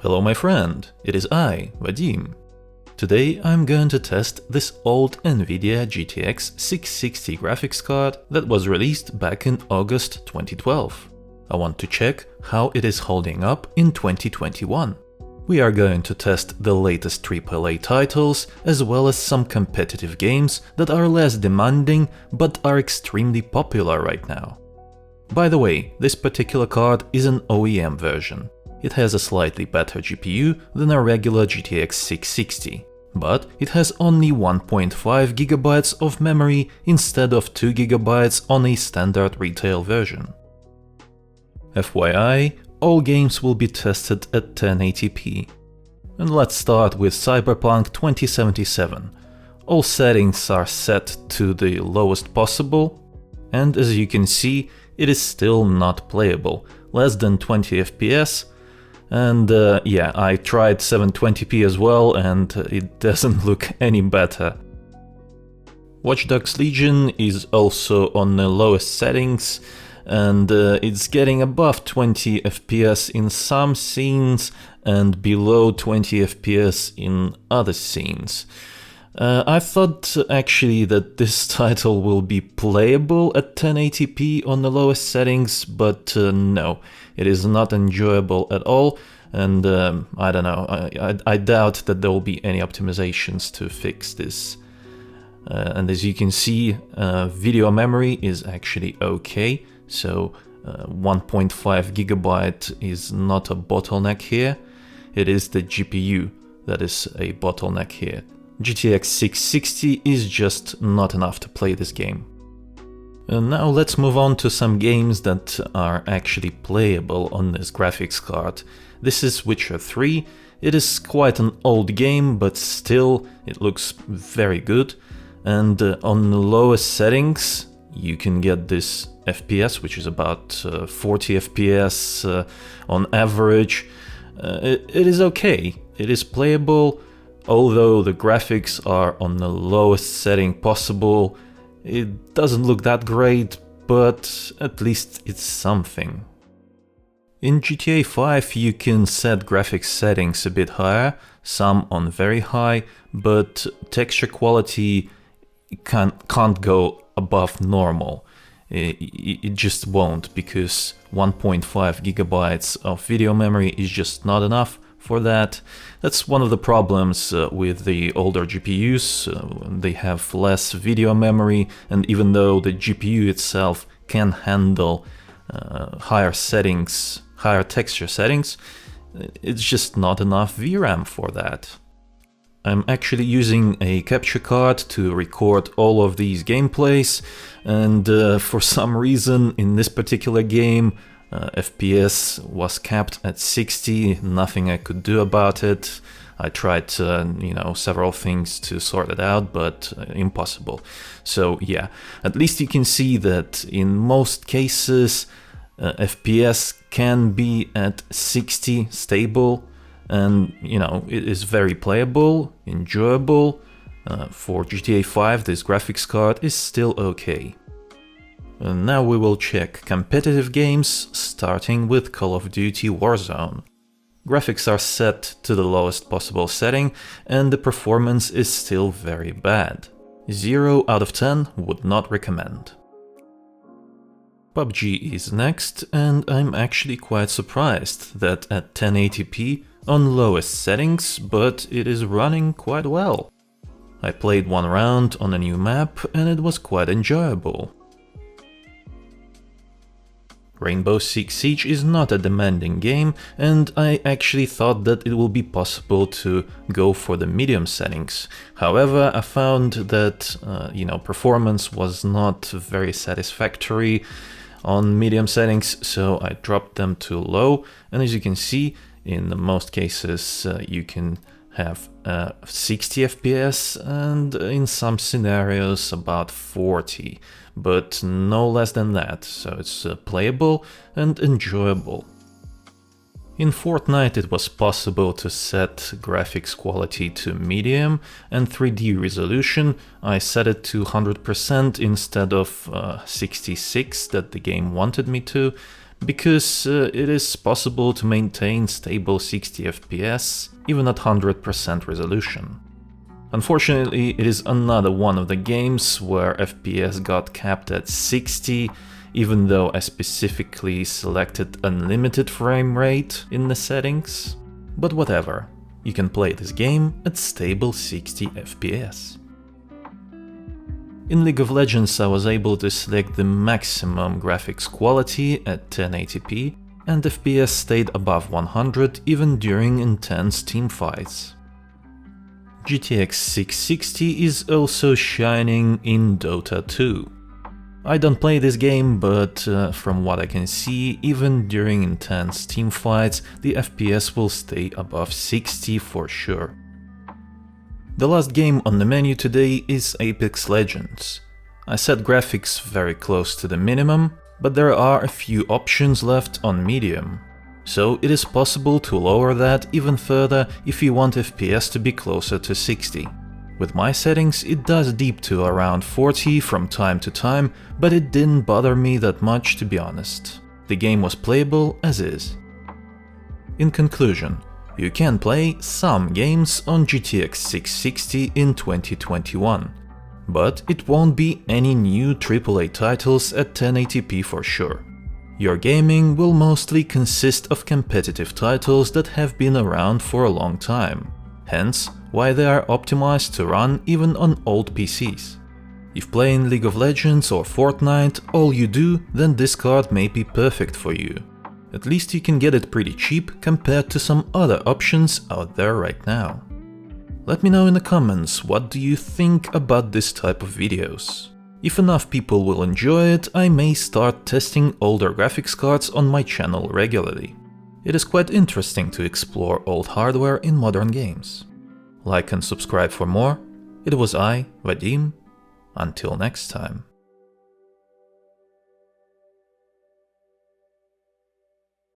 Hello my friend, it is I, Vadim. Today I'm going to test this old Nvidia GTX 660 graphics card that was released back in August 2012. I want to check how it is holding up in 2021. We are going to test the latest Triple-A titles as well as some competitive games that are less demanding but are extremely popular right now. By the way, this particular card is an OEM version. It has a slightly better GPU than a regular GTX 660, but it has only 1.5 GB of memory instead of 2 GB on a standard retail version. FYI, all games will be tested at 1080p. And let's start with Cyberpunk 2077. All settings are set to the lowest possible, and as you can see, it is still not playable, less than 20 FPS. And yeah, I tried 720p as well, and it doesn't look any better. Watch Dogs Legion is also on the lowest settings, and it's getting above 20 FPS in some scenes and below 20 FPS in other scenes. I thought actually that this title will be playable at 1080p on the lowest settings, but no, it is not enjoyable at all, and I don't know, I doubt that there will be any optimizations to fix this. And as you can see, video memory is actually okay, so 1.5 GB is not a bottleneck here. It is the GPU that is a bottleneck here. GTX 660 is just not enough to play this game. And now let's move on to some games that are actually playable on this graphics card. This is Witcher 3. It is quite an old game, but still it looks very good. And on the lowest settings you can get this FPS, which is about 40 FPS on average. It is okay, it is playable. Although the graphics are on the lowest setting possible, it doesn't look that great, but at least it's something. In GTA 5 you can set graphics settings a bit higher, some on very high, but texture quality can't go above normal. It just won't, because 1.5 GB of video memory is just not enough for that. That's one of the problems with the older GPUs. They have less video memory, and even though the GPU itself can handle higher settings, higher texture settings, it's just not enough VRAM for that. I'm actually using a capture card to record all of these gameplays, and for some reason in this particular game FPS was capped at 60, nothing I could do about it. I tried several things to sort it out, but impossible. So yeah, at least you can see that in most cases FPS can be at 60 stable, and it is very playable, enjoyable. For GTA 5 this graphics card is still okay. And now we will check competitive games, starting with Call of Duty Warzone. Graphics are set to the lowest possible setting, and the performance is still very bad. 0 out of 10 would not recommend. PUBG is next, and I'm actually quite surprised that at 1080p on lowest settings, but it is running quite well. I played one round on a new map and it was quite enjoyable. Rainbow Six Siege is not a demanding game, and I actually thought that it will be possible to go for the medium settings. However, I found that performance was not very satisfactory on medium settings, so I dropped them to low, and as you can see, in most cases you can have 60 FPS and in some scenarios about 40, but no less than that, so it's playable and enjoyable. In Fortnite it was possible to set graphics quality to medium and 3D resolution. I set it to 100% instead of 66 that the game wanted me to, because it is possible to maintain stable 60 FPS even at 100% resolution. Unfortunately, it is another one of the games where FPS got capped at 60, even though I specifically selected unlimited frame rate in the settings. But whatever, you can play this game at stable 60 FPS. In League of Legends I was able to select the maximum graphics quality at 1080p, and FPS stayed above 100 even during intense teamfights. GTX 660 is also shining in Dota 2. I don't play this game, but from what I can see, even during intense teamfights, the FPS will stay above 60 for sure. The last game on the menu today is Apex Legends. I set graphics very close to the minimum, but there are a few options left on medium. So it is possible to lower that even further if you want FPS to be closer to 60. With my settings it does dip to around 40 from time to time, but it didn't bother me that much, to be honest. The game was playable as is. In conclusion, you can play some games on GTX 660 in 2021, but it won't be any new AAA titles at 1080p for sure. Your gaming will mostly consist of competitive titles that have been around for a long time, hence why they are optimized to run even on old PCs. If playing League of Legends or Fortnite all you do, then this card may be perfect for you. At least you can get it pretty cheap compared to some other options out there right now. Let me know in the comments, what do you think about this type of videos? If enough people will enjoy it, I may start testing older graphics cards on my channel regularly. It is quite interesting to explore old hardware in modern games. Like and subscribe for more. It was I, Vadim. Until next time.